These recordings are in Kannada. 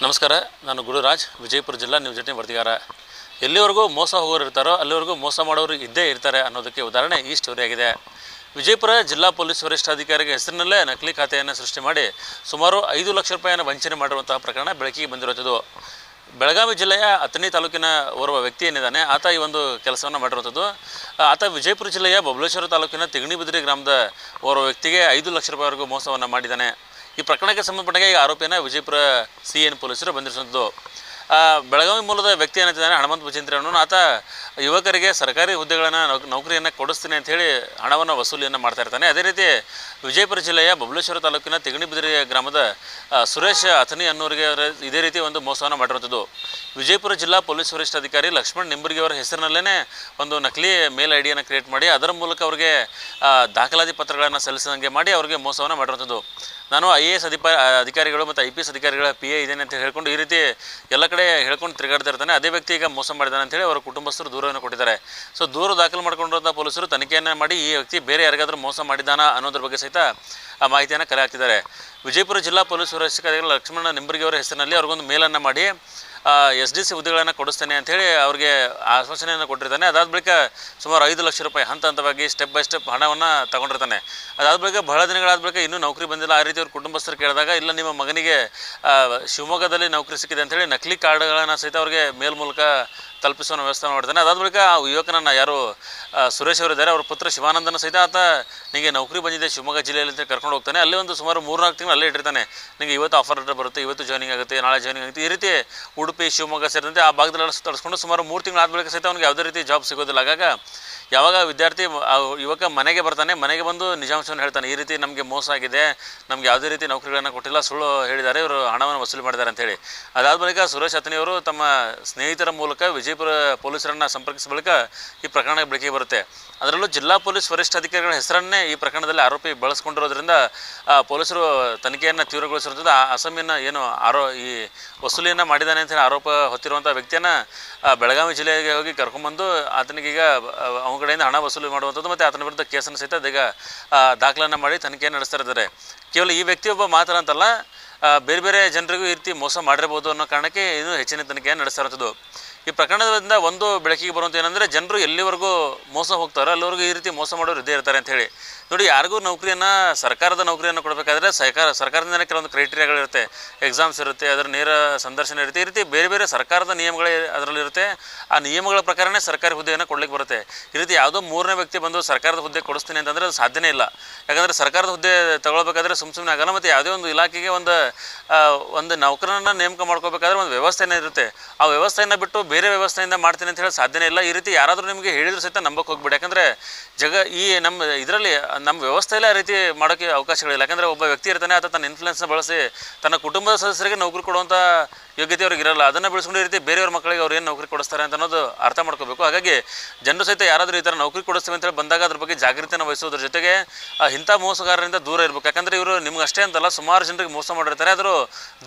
ನಮಸ್ಕಾರ, ನಾನು ಗುರುರಾಜ್, ವಿಜಯಪುರ ಜಿಲ್ಲಾ ನ್ಯೂಸ್ 18 ವರದಿಗಾರ. ಎಲ್ಲಿವರೆಗೂ ಮೋಸ ಹೋಗೋರು ಇರ್ತಾರೋ ಅಲ್ಲಿವರೆಗೂ ಮೋಸ ಮಾಡೋರು ಇದ್ದೇ ಇರ್ತಾರೆ ಅನ್ನೋದಕ್ಕೆ ಉದಾಹರಣೆ ಈ ಸ್ಟೋರಿ ಆಗಿದೆ. ವಿಜಯಪುರ ಜಿಲ್ಲಾ ಪೊಲೀಸ್ ವರಿಷ್ಠಾಧಿಕಾರಿಗೆ ಹೆಸರಿನಲ್ಲೇ ನಕಲಿ ಖಾತೆಯನ್ನು ಸೃಷ್ಟಿ ಮಾಡಿ ಸುಮಾರು 5 ಲಕ್ಷ ರೂಪಾಯಿಯನ್ನು ವಂಚನೆ ಮಾಡಿರುವಂತಹ ಪ್ರಕರಣ ಬೆಳಕಿಗೆ ಬಂದಿರುವಂಥದ್ದು. ಬೆಳಗಾವಿ ಜಿಲ್ಲೆಯ ಅಥಣಿ ತಾಲೂಕಿನ ಓರ್ವ ವ್ಯಕ್ತಿ ಏನಿದ್ದಾನೆ, ಆತ ಈ ಒಂದು ಕೆಲಸವನ್ನು ಮಾಡಿರುವಂಥದ್ದು. ಆತ ವಿಜಯಪುರ ಜಿಲ್ಲೆಯ ಬಬಲೇಶ್ವರ ತಾಲೂಕಿನ ತಿಗಣಿಬಿದಿರಿ ಗ್ರಾಮದ ಓರ್ವ ವ್ಯಕ್ತಿಗೆ 5 ಲಕ್ಷ ರೂಪಾಯಿವರೆಗೂ ಮೋಸವನ್ನು ಮಾಡಿದ್ದಾನೆ. ಈ ಪ್ರಕರಣಕ್ಕೆ ಸಂಬಂಧಪಟ್ಟಾಗ ಈಗ ಆರೋಪಿಯನ್ನು ವಿಜಯಪುರ CN ಪೊಲೀಸರು ಬಂಧಿಸಿದ್ದು. ಬೆಳಗಾವಿ ಮೂಲದ ವ್ಯಕ್ತಿ ಏನಿದ್ದಾನೆ ಹನುಮಂತ ಭಜಂತ್ರಿ ಅನ್ನೋನು, ಆತ ಯುವಕರಿಗೆ ಸರ್ಕಾರಿ ಹುದ್ದೆಗಳನ್ನು ನೌಕರಿಯನ್ನು ಕೊಡಿಸ್ತೀನಿ ಅಂಥೇಳಿ ಹಣವನ್ನು ವಸೂಲಿಯನ್ನು ಮಾಡ್ತಾ ಇರ್ತಾನೆ. ಅದೇ ರೀತಿ ವಿಜಯಪುರ ಜಿಲ್ಲೆಯ ಬಬಲೇಶ್ವರ ತಾಲೂಕಿನ ತಿಗಣಿಬಿದಿರಿ ಗ್ರಾಮದ ಸುರೇಶ್ ಅಥಣಿ ಅನ್ನೋರಿಗೆ ಇದೇ ರೀತಿ ಒಂದು ಮೋಸವನ್ನು ಮಾಡಿರುವಂಥದ್ದು. ವಿಜಯಪುರ ಜಿಲ್ಲಾ ಪೊಲೀಸ್ ವರಿಷ್ಠಾಧಿಕಾರಿ ಲಕ್ಷ್ಮಣ್ ನಿಂಬರ್ಗಿ ಅವರ ಹೆಸರಿನಲ್ಲೇ ಒಂದು ನಕಲಿ ಮೇಲ್ ID ಕ್ರಿಯೇಟ್ ಮಾಡಿ ಅದರ ಮೂಲಕ ಅವರಿಗೆ ದಾಖಲಾತಿ ಪತ್ರಗಳನ್ನು ಸಲ್ಲಿಸಿದಂಗೆ ಮಾಡಿ ಅವರಿಗೆ ಮೋಸವನ್ನು ಮಾಡಿರುವಂಥದ್ದು. ನಾನು IAS ಅಧಿಕಾರಿಗಳು ಮತ್ತು IPS ಅಧಿಕಾರಿಗಳ PA ಇದ್ದೇನೆ ಅಂತ ಹೇಳ್ಕೊಂಡು ಈ ರೀತಿ ಎಲ್ಲ ಕಡೆ ಹೇಳ್ಕೊಂಡು ತಿರುಗಾಡ್ತಾ ಇರ್ತಾನೆ. ಅದೇ ವ್ಯಕ್ತಿ ಈಗ ಮೋಸ ಮಾಡಿದ್ದಾನೆ ಅಂತೇಳಿ ಅವರ ಕುಟುಂಬಸ್ಥರು ದೂರವನ್ನು ಕೊಟ್ಟಿದ್ದಾರೆ. ಸೊ ದೂರು ದಾಖಲು ಮಾಡಿಕೊಂಡಿರುವಂಥ ಪೊಲೀಸರು ತನಿಖೆಯನ್ನು ಮಾಡಿ ಈ ವ್ಯಕ್ತಿ ಬೇರೆ ಯಾರಿಗಾದರೂ ಮೋಸ ಮಾಡಿದ್ದಾನ ಅನ್ನೋದ್ರ ಬಗ್ಗೆ ಸಹಿತ ಆ ಮಾಹಿತಿಯನ್ನು ಕಲೆ ಹಾಕ್ತಿದ್ದಾರೆ. ವಿಜಯಪುರ ಜಿಲ್ಲಾ ಪೊಲೀಸ್ ವರಿಷ್ಠಾಧಿಕಾರಿ ಲಕ್ಷ್ಮಣ ನಿಂಬರ್ಗಿ ಅವರ ಹೆಸರಿನಲ್ಲಿ ಅವ್ರಿಗೊಂದು ಮೇಲನ್ನು ಮಾಡಿ SDC ಹುದ್ದೆಗಳನ್ನು ಕೊಡಿಸ್ತೇನೆ ಅಂಥೇಳಿ ಅವ್ರಿಗೆ ಆಶ್ವಾಸನೆಯನ್ನು ಕೊಟ್ಟಿರ್ತಾನೆ. ಅದಾದ ಬಳಿಕ ಸುಮಾರು 5 ಲಕ್ಷ ರೂಪಾಯಿ ಹಂತ ಹಂತವಾಗಿ ಸ್ಟೆಪ್ ಬೈ ಸ್ಟೆಪ್ ಹಣವನ್ನು ತಗೊಂಡಿರ್ತಾನೆ. ಅದಾದ ಬಳಿಕ ಬಹಳ ದಿನಗಳಾದ ಬಳಿಕ ಇನ್ನೂ ನೌಕರಿ ಬಂದಿಲ್ಲ. ಆ ರೀತಿ ಅವ್ರ ಕುಟುಂಬಸ್ಥರು ಕೇಳಿದಾಗ ಇಲ್ಲ, ನಿಮ್ಮ ಮಗನಿಗೆ ಶಿವಮೊಗ್ಗದಲ್ಲಿ ನೌಕರಿ ಸಿಕ್ಕಿದೆ ಅಂಥೇಳಿ ನಕಲಿ ಕಾರ್ಡ್ಗಳನ್ನು ಸಹಿತ ಅವ್ರಿಗೆ ಮೇಲ್ ಮೂಲಕ ತಲುಪಿಸುವ ವ್ಯವಸ್ಥೆ ಮಾಡ್ತಾನೆ. ಅದಾದ ಬಳಿಕ ಆ ಯುವಕನನ್ನು ಯಾರು ಸುರೇಶ್ ಅವರಿದ್ದಾರೆ, ಅವ್ರ ಪುತ್ರ ಶಿವಾನಂದನ ಸಹಿತ ಆತ ನಿಮಗೆ ನೌಕರಿ ಬಂದಿದೆ ಶಿವಮೊಗ್ಗ ಜಿಲ್ಲೆಯಲ್ಲಿ ಅಂತ ಕರ್ಕೊಂಡು ಹೋಗ್ತಾನೆ. ಅಲ್ಲಿ ಒಂದು ಸುಮಾರು 3-4 ತಿಂಗಳು ಅಲ್ಲೇ ಇಟ್ಟಿರ್ತಾನೆ. ನಿಮಗೆ ಇವತ್ತು ಆಫರ್ ಲೆಟರ್ ಬರುತ್ತೆ, ಇವತ್ತು ಜಾಯ್ನಿಂಗ್ ಆಗುತ್ತೆ, ನಾಳೆ ಜಾಯ್ನಿಂಗ್ ಆಗುತ್ತೆ. ಈ ರೀತಿ ಉಡುಪಿ ಶಿವಮೊಗ್ಗ ಸೇರಿದಂತೆ ಆ ಭಾಗದಲ್ಲಿ ತರಿಸ್ಕೊಂಡು ಸುಮಾರು 3 ತಿಂಗಳು ಆದ ಬಳಿಕ ಸಹಿತ ಅವ್ನಿಗೆ ಯಾವುದೇ ರೀತಿ ಜಾಬ್ ಸಿಗೋದಿಲ್ಲ. ಆಗಾಗ ಯಾವಾಗ ವಿದ್ಯಾರ್ಥಿ ಯುವಕ ಮನೆಗೆ ಬರ್ತಾನೆ, ಮನೆಗೆ ಬಂದು ನಿಜಾಂಶವನ್ನು ಹೇಳ್ತಾನೆ, ಈ ರೀತಿ ನಮಗೆ ಮೋಸ ಆಗಿದೆ, ನಮ್ಗೆ ಯಾವುದೇ ರೀತಿ ನೌಕರಿಗಳನ್ನು ಕೊಟ್ಟಿಲ್ಲ, ಸುಳ್ಳು ಹೇಳಿದ್ದಾರೆ, ಇವರು ಹಣವನ್ನು ವಸೂಲಿ ಮಾಡಿದ್ದಾರೆ ಅಂತೇಳಿ. ಅದಾದ ಬಳಿಕ ಸುರೇಶ್ ಅಥಣಿಯವರು ತಮ್ಮ ಸ್ನೇಹಿತರ ಮೂಲಕ ವಿಜಯಪುರ ಪೊಲೀಸರನ್ನು ಸಂಪರ್ಕಿಸಿದ ಬಳಿಕ ಈ ಪ್ರಕರಣ ಬೆಳಕಿಗೆ ಬರುತ್ತೆ. ಅದರಲ್ಲೂ ಜಿಲ್ಲಾ ಪೊಲೀಸ್ ವರಿಷ್ಠಾಧಿಕಾರಿಗಳ ಹೆಸರನ್ನೇ ಈ ಪ್ರಕರಣದಲ್ಲಿ ಆರೋಪಿ ಬಳಸ್ಕೊಂಡಿರೋದ್ರಿಂದ ಪೊಲೀಸರು ತನಿಖೆಯನ್ನು ತೀವ್ರಗೊಳಿಸಿರುತ್ತದೆ. ಅಸಮಿನ ಏನು ಈ ವಸೂಲಿಯನ್ನು ಮಾಡಿದ್ದಾನೆ ಅಂತ ಆರೋಪ ಹೊತ್ತಿರುವಂಥ ವ್ಯಕ್ತಿಯನ್ನು ಬೆಳಗಾವಿ ಜಿಲ್ಲೆಗೆ ಹೋಗಿ ಕರ್ಕೊಂಡ್ಬಂದು ಆತನಿಗೀಗ ಅವನ ಕಡೆಯಿಂದ ಹಣ ವಸೂಲಿ ಮಾಡುವಂಥದ್ದು ಮತ್ತು ಆತನ ವಿರುದ್ಧ ಕೇಸನ್ನು ಸಹಿತ ಈಗ ದಾಖಲನ್ನು ಮಾಡಿ ತನಿಖೆಯನ್ನು ನಡೆಸ್ತಾ ಇದ್ದಾರೆ. ಕೇವಲ ಈ ವ್ಯಕ್ತಿಯೊಬ್ಬ ಮಾತ್ರ ಅಂತಲ್ಲ, ಬೇರೆ ಬೇರೆ ಜನರಿಗೂ ಈ ರೀತಿ ಮೋಸ ಮಾಡಿರ್ಬೋದು ಅನ್ನೋ ಕಾರಣಕ್ಕೆ ಇನ್ನೂ ಹೆಚ್ಚಿನ ತನಿಖೆಯನ್ನು ನಡೆಸ್ತಾ ಇರೋದು. ಈ ಪ್ರಕರಣದಿಂದ ಒಂದು ಬೆಳಕಿಗೆ ಬರುವಂಥ ಏನಂದರೆ, ಜನರು ಎಲ್ಲಿವರೆಗೂ ಮೋಸ ಹೋಗ್ತಾರೋ ಅಲ್ಲಿವರೆಗೂ ಈ ರೀತಿ ಮೋಸ ಮಾಡೋರು ಇದ್ದೇ ಇರ್ತಾರೆ ಅಂಥೇಳಿ. ನೋಡಿ, ಯಾರಿಗೂ ನೌಕರಿಯನ್ನು ಸರ್ಕಾರದ ನೌಕರಿಯನ್ನು ಕೊಡಬೇಕಾದ್ರೆ ಸರ್ಕಾರದಿಂದಲೇ ಕೆಲವೊಂದು ಕ್ರೈಟೀರಿಯಾಗಳಿರುತ್ತೆ, ಎಕ್ಸಾಮ್ಸ್ ಇರುತ್ತೆ, ಅದರ ನೇರ ಸಂದರ್ಶನ ಇರುತ್ತೆ. ಈ ರೀತಿ ಬೇರೆ ಬೇರೆ ಸರ್ಕಾರದ ನಿಯಮಗಳೇ ಅದರಲ್ಲಿರುತ್ತೆ. ಆ ನಿಯಮಗಳ ಪ್ರಕಾರನೇ ಸರ್ಕಾರಿ ಹುದ್ದೆಯನ್ನು ಕೊಡ್ಲಿಕ್ಕೆ ಬರುತ್ತೆ. ಈ ರೀತಿ ಯಾವುದೋ 3ನೇ ವ್ಯಕ್ತಿ ಬಂದು ಸರ್ಕಾರದ ಹುದ್ದೆ ಕೊಡಿಸ್ತೀನಿ ಅಂತಂದರೆ ಅದು ಸಾಧ್ಯನೇ ಇಲ್ಲ. ಯಾಕಂದರೆ ಸರ್ಕಾರದ ಹುದ್ದೆ ತಗೊಳ್ಬೇಕಾದ್ರೆ ಸುಮ್ಮನೆ ಆಗಲ್ಲ. ಮತ್ತು ಯಾವುದೇ ಒಂದು ಇಲಾಖೆಗೆ ಒಂದು ನೌಕರನನ್ನು ನೇಮಕ ಮಾಡ್ಕೋಬೇಕಾದ್ರೆ ಒಂದು ವ್ಯವಸ್ಥೆನೇ ಇರುತ್ತೆ. ಆ ವ್ಯವಸ್ಥೆಯನ್ನು ಬಿಟ್ಟು ಬೇರೆ ವ್ಯವಸ್ಥೆಯಿಂದ ಮಾಡ್ತೀನಿ ಅಂತ ಹೇಳಿ ಸಾಧ್ಯನೇ ಇಲ್ಲ. ಈ ರೀತಿ ಯಾರಾದರೂ ನಿಮಗೆ ಹೇಳಿದ್ರು ಸಹಿತ ನಂಬಕ್ಕೆ ಹೋಗ್ಬೇಡಿ. ಯಾಕಂದರೆ ನಮ್ಮ ವ್ಯವಸ್ಥೆಯಲ್ಲೇ ಆ ರೀತಿ ಮಾಡೋಕ್ಕೆ ಅವಕಾಶಗಳಿಲ್ಲ. ಯಾಕಂದರೆ ಒಬ್ಬ ವ್ಯಕ್ತಿ ಇರ್ತಾನೆ, ಆತ ತನ್ನ ಇನ್ಫ್ಲುಯೆನ್ಸ್ನ ಬಳಸಿ ತನ್ನ ಕುಟುಂಬದ ಸದಸ್ಯರಿಗೆ ನೌಕರಿ ಕೊಡುವಂಥ ಯೋಗ್ಯತೆ ಅವ್ರಿಗೆ ಇರಲ್ಲ. ಅದನ್ನು ಬೆಳೆಸ್ಕೊಂಡು ಈ ರೀತಿ ಬೇರೆಯವ್ರ ಮಕ್ಕಳಿಗೆ ಅವ್ರು ಏನು ನೌಕರಿ ಕೊಡಿಸ್ತಾರೆ ಅಂತ ಅನ್ನೋದು ಅರ್ಥ ಮಾಡ್ಕೋಬೇಕು. ಹಾಗಾಗಿ ಜನರು ಸಹಿತ ಯಾರಾದರೂ ಈ ಥರ ನೌಕರಿ ಕೊಡಿಸ್ತೀವಿ ಅಂತೇಳಿ ಬಂದಾಗ ಅದ್ರ ಬಗ್ಗೆ ಜಾಗೃತಿಯನ್ನು ವಹಿಸೋದ್ರ ಜೊತೆಗೆ ಇಂಥ ಮೋಸಗಾರರಿಂದ ದೂರ ಇರಬೇಕು. ಯಾಕಂದರೆ ಇವರು ನಿಮ್ಗೆ ಅಷ್ಟೇ ಅಂತಲ್ಲ, ಸುಮಾರು ಜನರಿಗೆ ಮೋಸ ಮಾಡಿರ್ತಾರೆ. ಆದರೂ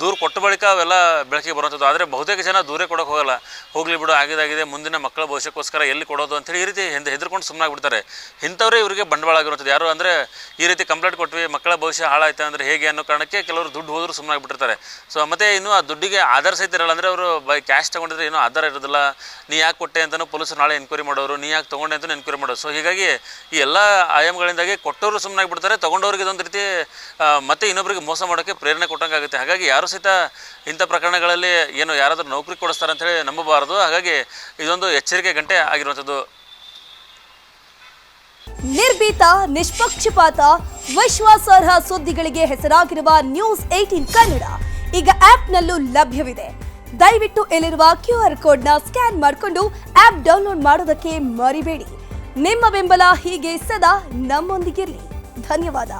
ದೂರ ಕೊಟ್ಟ ಬಳಿಕ ಅವೆಲ್ಲ ಬೆಳಕಿಗೆ ಬರುವಂಥದ್ದು. ಆದರೆ ಬಹುತೇಕ ಜನ ದೂರೇ ಕೊಡೋಕೆ ಹೋಗಲ್ಲ. ಹೋಗಲಿ ಬಿಡು, ಆಗಿದೆ, ಮುಂದಿನ ಮಕ್ಕಳ ಭವಿಷ್ಯಕ್ಕೋಸ್ಕರ ಎಲ್ಲಿ ಕೊಡೋದು ಅಂತೇಳಿ ಈ ರೀತಿ ಹೆದರ್ಕೊಂಡು ಸುಮ್ಮನಾಗ್ಬಿಡ್ತಾರೆ. ಇಂಥವರೇ ಇವರಿಗೆ ಬಂಡವಾಳ ಆಗಿರುವಂಥದ್ದು. ಯಾರು ಅಂದರೆ ಈ ರೀತಿ ಕಂಪ್ಲೇಂಟ್ ಕೊಟ್ವಿ, ಮಕ್ಕಳ ಭವಿಷ್ಯ ಹಾಳಾಯ್ತು ಅಂದರೆ ಹೇಗೆ ಅನ್ನೋ ಕಾರಣಕ್ಕೆ ಕೆಲವರು ದುಡ್ಡು ಹೋದರೂ ಸುಮ್ಮನಾಗ್ಬಿಟ್ಟಿರ್ತಾರೆ. ಸೊ ಮತ್ತು ಇನ್ನೂ ಆ ದುಡ್ಡಿಗೆ ಆಧಾರ ಸಹಿತ ಇರಲ್ಲ. ಅಂದರೆ ಅವರು ಕ್ಯಾಶ್ ತೊಗೊಂಡಿದ್ರೆ ಏನೂ ಆಧಾರ ಇರೋದಿಲ್ಲ. ನೀ ಯಾಕೆ ಕೊಟ್ಟೆ ಅಂತಲೂ ಪೊಲೀಸರು ನಾಳೆ ಎನ್ಕ್ವೈರಿ ಮಾಡೋರು, ನೀ ಯಾಕೆ ತೊಗೊಂಡೆ ಅಂತಲೂ ಎನ್ಕ್ವೈರಿ ಮಾಡೋರು. ಸೊ ಹೀಗಾಗಿ ಈ ಎಲ್ಲ ಆಯಾಮಗಳಿಂದಾಗಿ ಕೊಟ್ಟವರು ಸುಮ್ಮನಾಗ್ಬಿಡ್ತಾರೆ, ತೊಗೊಂಡವ್ರಿಗೆ ಇದೊಂದು ರೀತಿ ಮತ್ತೆ ಇನ್ನೊಬ್ಬರಿಗೆ ಮೋಸ ಮಾಡೋಕ್ಕೆ ಪ್ರೇರಣೆ ಕೊಟ್ಟಂಗಾಗುತ್ತೆ. ಹಾಗಾಗಿ ಯಾರು ಸಹಿತ ಇಂಥ ಪ್ರಕರಣಗಳಲ್ಲಿ ಏನು ಯಾರಾದರೂ ನೌಕರಿ ಕೊಡಿಸ್ತಾರೆ ಅಂಥೇಳಿ ನಂಬಬಾರದು. ಹಾಗಾಗಿ ಇದೊಂದು ಎಚ್ಚರಿಕೆ ಗಂಟೆ ಆಗಿರುವಂಥದ್ದು. ನಿರ್ಭೀತ, ನಿಷ್ಪಕ್ಷಪಾತ, ವಿಶ್ವಾಸಾರ್ಹ ಸುದ್ದಿಗಳಿಗೆ ಹೆಸರಾಗಿರುವ ನ್ಯೂಸ್ 18 ಕನ್ನಡ ಈಗ ಆಪ್ನಲ್ಲೂ ಲಭ್ಯವಿದೆ. ದಯವಿಟ್ಟು ಇಲ್ಲಿರುವ QR ಕೋಡ್ನ ಸ್ಕ್ಯಾನ್ ಮಾಡಿಕೊಂಡು ಆಪ್ ಡೌನ್ಲೋಡ್ ಮಾಡೋದಕ್ಕೆ ಮರಿಬೇಡಿ. ನಿಮ್ಮ ಬೆಂಬಲ ಹೀಗೆ ಸದಾ ನಮ್ಮೊಂದಿಗಿರಲಿ. ಧನ್ಯವಾದ.